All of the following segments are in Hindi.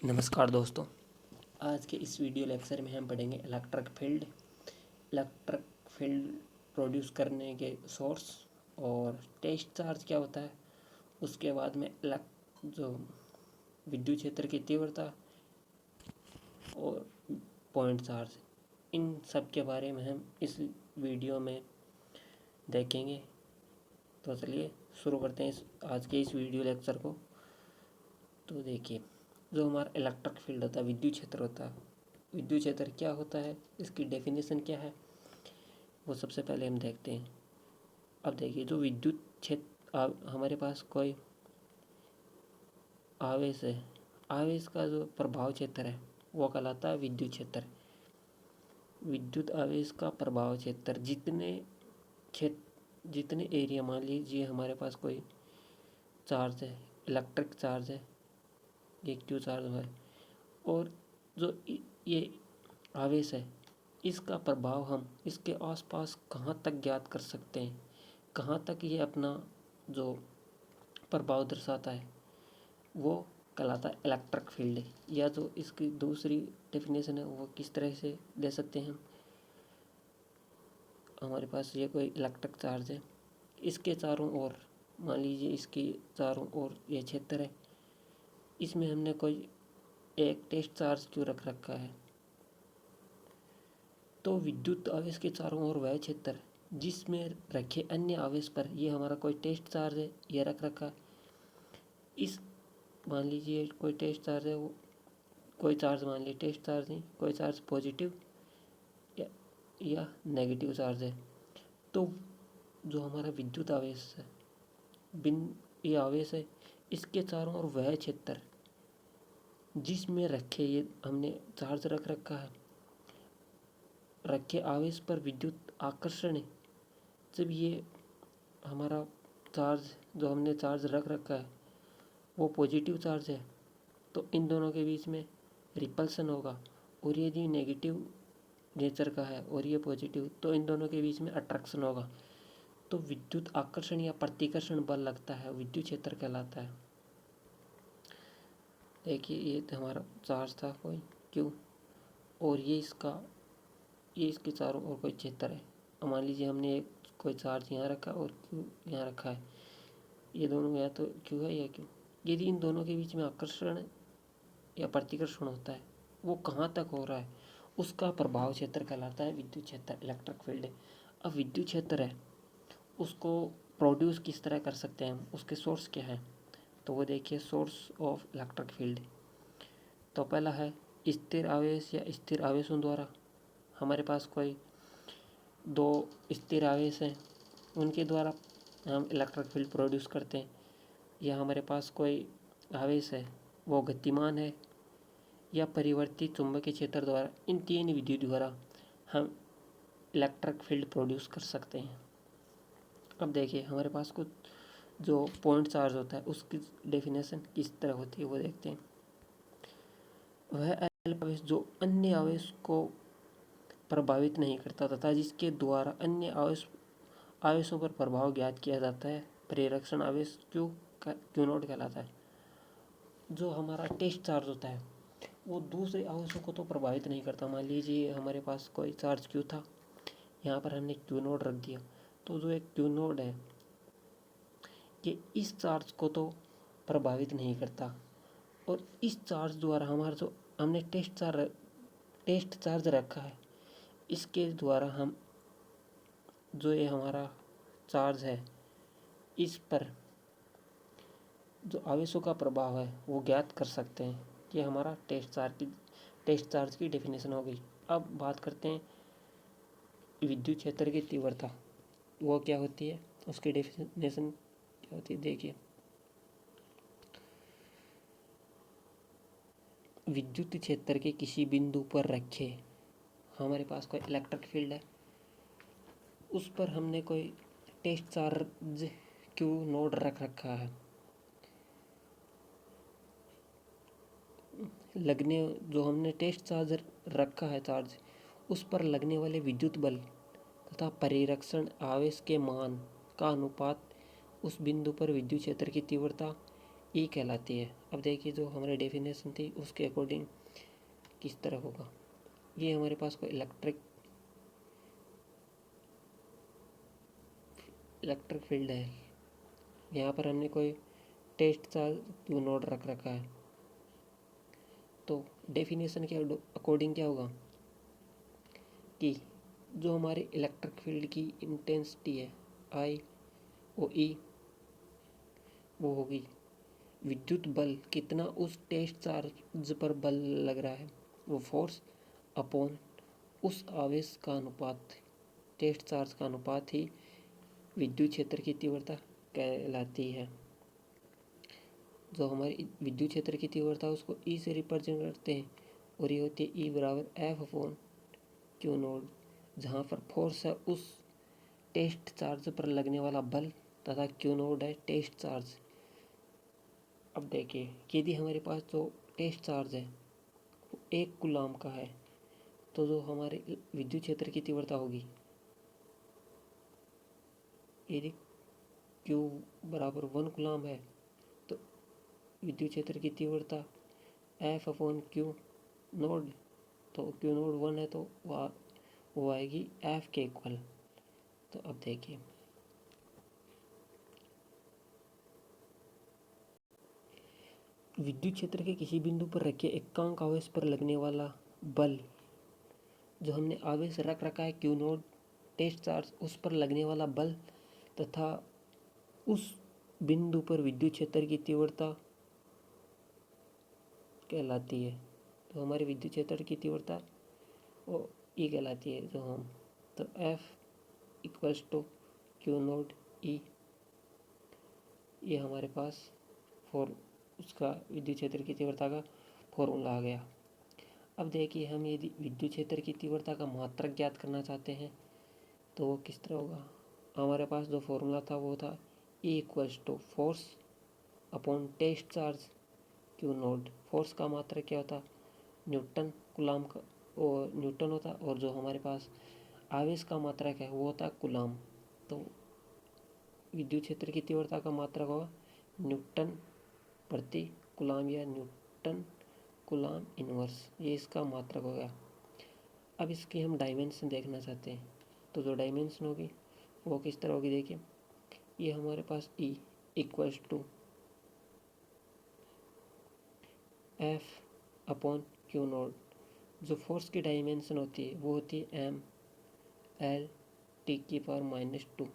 नमस्कार दोस्तों। आज के इस वीडियो लेक्चर में हम पढ़ेंगे इलेक्ट्रिक फील्ड प्रोड्यूस करने के सोर्स और टेस्ट चार्ज क्या होता है। उसके बाद में जो विद्युत क्षेत्र की तीव्रता और पॉइंट चार्ज, इन सब के बारे में हम इस वीडियो में देखेंगे। तो चलिए शुरू करते हैं आज के इस वीडियो लेक्चर को। तो देखिए, जो हमारा इलेक्ट्रिक फील्ड होता है, विद्युत क्षेत्र होता है, विद्युत क्षेत्र क्या होता है, इसकी डेफिनेशन क्या है, वो सबसे पहले हम देखते हैं। अब देखिए, जो विद्युत क्षेत्र हमारे पास कोई आवेश है, आवेश का जो प्रभाव क्षेत्र है वो कहलाता है विद्युत क्षेत्र। विद्युत आवेश का प्रभाव क्षेत्र जितने एरिया, मान लीजिए हमारे पास कोई चार्ज है, इलेक्ट्रिक चार्ज है, ये क्यू चार्ज है, और जो ये आवेश है, इसका प्रभाव हम इसके आसपास कहाँ तक ज्ञात कर सकते हैं, कहाँ तक ये अपना जो प्रभाव दर्शाता है वो कहलाता है इलेक्ट्रिक फील्ड। या जो इसकी दूसरी डेफिनेशन है वो किस तरह से दे सकते हैं हम। हमारे पास ये कोई इलेक्ट्रिक चार्ज है, इसके चारों ओर, मान लीजिए इसके चारों ओर ये क्षेत्र है, इसमें हमने कोई एक टेस्ट चार्ज क्यों रख रखा है। तो विद्युत आवेश के चारों ओर वह क्षेत्र जिसमें रखे अन्य आवेश पर ये हमारा कोई टेस्ट चार्ज है, ये रख रखा है। इस मान लीजिए कोई टेस्ट चार्ज है, वो कोई चार्ज, मान लीजिए टेस्ट चार्ज नहीं, कोई चार्ज पॉजिटिव या नेगेटिव चार्ज है। तो जो हमारा विद्युत आवेश है, ये आवेश है, इसके चारों ओर वह क्षेत्र जिसमें रखे ये हमने चार्ज रख रखा है, रखे आवेश पर विद्युत आकर्षण है। जब ये हमारा चार्ज, जो हमने चार्ज रख रखा है, वो पॉजिटिव चार्ज है, तो इन दोनों के बीच में रिपल्सन होगा। और यदि नेगेटिव नेचर का है और ये पॉजिटिव, तो इन दोनों के बीच में अट्रैक्शन होगा। तो विद्युत आकर्षण या प्रतिकर्षण बल लगता है, विद्युत क्षेत्र कहलाता है। देखिए, ये तो हमारा चार्ज था कोई क्यू, और ये इसके चारों ओर कोई क्षेत्र है। मान लीजिए हमने एक कोई चार्ज यहाँ रखा और क्यू यहाँ रखा है, ये दोनों या तो क्यू है या क्यू। यदि इन दोनों के बीच में आकर्षण या प्रतिकर्षण होता है, वो कहाँ तक हो रहा है, उसका प्रभाव क्षेत्र कहलाता है विद्युत क्षेत्र, इलेक्ट्रिक फील्ड। अब विद्युत क्षेत्र है, उसको प्रोड्यूस किस तरह कर सकते हैं हम, उसके सोर्स क्या है। तो वो देखिए, सोर्स ऑफ इलेक्ट्रिक फील्ड। तो पहला है स्थिर आवेश या स्थिर आवेशों द्वारा। हमारे पास कोई दो स्थिर आवेश हैं, उनके द्वारा हम इलेक्ट्रिक फील्ड प्रोड्यूस करते हैं। या हमारे पास कोई आवेश है, वो गतिमान है या परिवर्तित चुंबकीय क्षेत्र द्वारा, इन तीन विधियों द्वारा हम इलेक्ट्रिक फील्ड प्रोड्यूस कर सकते हैं। अब देखिए, हमारे पास कुछ जो पॉइंट चार्ज होता है उसकी डेफिनेशन किस तरह होती है वो देखते हैं। वह आवेश जो अन्य आवेश को प्रभावित नहीं करता तथा जिसके द्वारा अन्य आवेशों पर प्रभाव ज्ञात किया जाता है, प्रेरक्षण आवेश क्यू नोट कहलाता है। जो हमारा टेस्ट चार्ज होता है वो दूसरे आवेशों को तो प्रभावित नहीं करता। मान लीजिए हमारे पास कोई चार्ज क्यू था, यहाँ पर हमने क्यू नोड रख दिया, तो जो एक क्यू नोड है कि इस चार्ज को तो प्रभावित नहीं करता, और इस चार्ज द्वारा हमारा जो हमने टेस्ट चार्ज रखा है, इसके द्वारा हम जो ये हमारा चार्ज है, इस पर जो आवेशों का प्रभाव है वो ज्ञात कर सकते हैं। कि हमारा टेस्ट चार्ज की डेफिनेशन हो गई। अब बात करते हैं विद्युत क्षेत्र की तीव्रता, वो क्या होती है, उसकी डेफिनेशन क्या होती है। देखिए, विद्युत क्षेत्र के किसी बिंदु पर रखे हमारे पास कोई इलेक्ट्रिक फील्ड है, उस पर हमने कोई टेस्ट चार्ज क्यू नोड रख रखा है। जो हमने टेस्ट चार्ज रखा है चार्ज, उस पर लगने वाले विद्युत बल तथा परिरक्षण आवेश के मान का अनुपात उस बिंदु पर विद्युत क्षेत्र की तीव्रता ई कहलाती है। अब देखिए जो हमारी डेफिनेशन थी उसके अकॉर्डिंग किस तरह होगा। ये हमारे पास कोई इलेक्ट्रिक फील्ड है। यहाँ पर हमने कोई टेस्ट चार्ज क्यू नोड रख रखा है। तो डेफिनेशन के अकॉर्डिंग क्या होगा कि जो हमारे इलेक्ट्रिक फील्ड की इंटेंसिटी है आई ओ ई, वो होगी विद्युत बल कितना उस टेस्ट चार्ज पर बल लग रहा है, वो फोर्स अपॉन उस आवेश का अनुपात, टेस्ट चार्ज का अनुपात ही विद्युत क्षेत्र की तीव्रता कहलाती है। जो हमारी विद्युत क्षेत्र की तीव्रता उसको ई से रिप्रेजेंट करते हैं और ये होती है ई बराबर एफ अपॉन क्यू नोड, जहाँ पर फोर्स है उस टेस्ट चार्ज पर लगने वाला बल तथा क्यू नोड है टेस्ट चार्ज। अब देखिए यदि हमारे पास जो टेस्ट चार्ज है वो 1 कूलम का है तो जो हमारे विद्युत क्षेत्र की तीव्रता होगी, यदि Q बराबर 1 कूलम है तो विद्युत क्षेत्र की तीव्रता F अपॉन क्यू नोड, तो क्यू नोड 1 है तो वो आएगी F के इक्वल। तो अब देखिए विद्युत क्षेत्र के किसी बिंदु पर रखे एकांक आवेश पर लगने वाला बल, जो हमने आवेश रख रखा है क्यू नोड टेस्ट चार्ज, उस पर लगने वाला बल तथा उस बिंदु पर विद्युत क्षेत्र की तीव्रता कहलाती है। तो हमारी विद्युत क्षेत्र की तीव्रता वो ई कहलाती है। जो हम तो F equals to Q naught E, ये हमारे पास उसका विद्युत क्षेत्र की तीव्रता का फॉर्मूला आ गया। अब देखिए हम यदि विद्युत क्षेत्र की तीव्रता का मात्रक ज्ञात करना चाहते हैं तो वो किस तरह होगा। हमारे पास जो फॉर्मूला था वो था E equals to force upon test charge q naught. Force का मात्रक क्या होता, न्यूटन कूलम का, और न्यूटन होता, और जो हमारे पास आवेश का मात्रक है वो होता कूलम। तो विद्युत क्षेत्र की तीव्रता का मात्रक होगा न्यूटन प्रति कूलम या न्यूटन कूलम इनवर्स, ये इसका मात्रक हो गया। अब इसकी हम डायमेंशन देखना चाहते हैं तो जो डायमेंशन होगी वो किस तरह होगी। देखिए ये हमारे पास E equals to F upon q naught, जो फोर्स की डायमेंशन होती है वो होती है एम एल टी की पावर -2,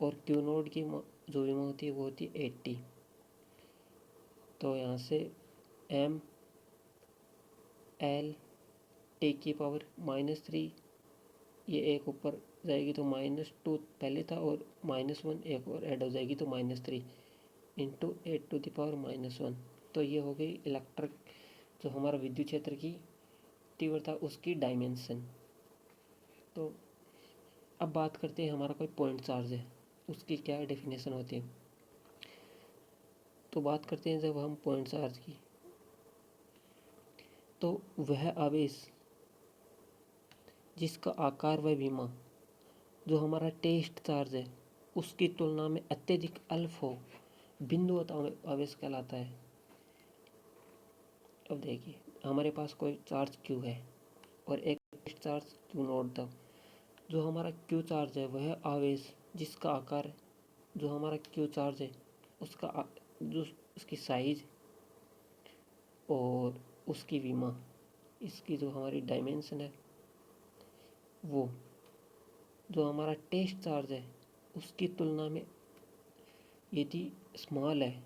और क्यू नोड की जो विमा होती है वो होती है 80। तो यहाँ से एम एल टी की पावर -3, ये एक ऊपर जाएगी तो -2 पहले था और -1 एक और ऐड हो जाएगी तो -3 इंटू 8⁻⁻1। तो ये हो गई इलेक्ट्रिक जो हमारा विद्युत क्षेत्र की तीव्रता उसकी डायमेंशन। तो अब बात करते हैं हमारा कोई पॉइंट चार्ज है उसकी क्या डेफिनेशन होती है। तो बात करते हैं जब हम पॉइंट चार्ज की, तो वह आवेश जिसका आकार व विमा जो हमारा टेस्ट चार्ज है उसकी तुलना में अत्यधिक अल्प हो, बिंदुवत आवेश कहलाता है। अब देखिए हमारे पास कोई चार्ज Q है और एक टेस्ट चार्ज Q नोट था। जो हमारा Q चार्ज है वह आवेश जिसका आकार, जो हमारा Q चार्ज है उसका जो उसकी साइज और उसकी विमा, इसकी जो हमारी डायमेंशन है वो जो हमारा टेस्ट चार्ज है उसकी तुलना में यदि स्मॉल है,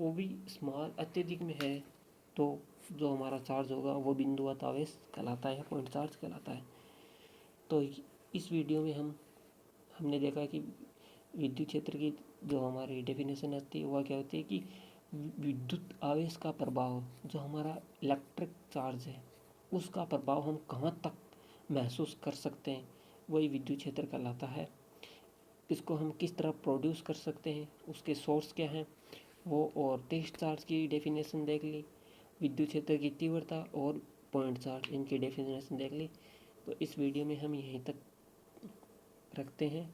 वो भी स्मॉल अत्यधिक में है, तो जो हमारा चार्ज होगा वो बिंदुवत आवेश कहलाता है, पॉइंट चार्ज कहलाता है। तो इस वीडियो में हमने देखा कि विद्युत क्षेत्र की जो हमारी डेफिनेशन आती है वह क्या होती है कि विद्युत आवेश का प्रभाव, जो हमारा इलेक्ट्रिक चार्ज है उसका प्रभाव हम कहाँ तक महसूस कर सकते हैं वही विद्युत क्षेत्र कहलाता है। इसको हम किस तरह प्रोड्यूस कर सकते हैं, उसके सोर्स क्या हैं वो, और टेस्ट चार्ज की डेफिनेशन देख ली, विद्युत क्षेत्र की तीव्रता और पॉइंट चार्ज इनकी डेफिनेशन देख ली। तो इस वीडियो में हम यहीं तक रखते हैं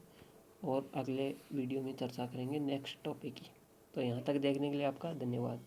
और अगले वीडियो में चर्चा करेंगे नेक्स्ट टॉपिक की। तो यहाँ तक देखने के लिए आपका धन्यवाद।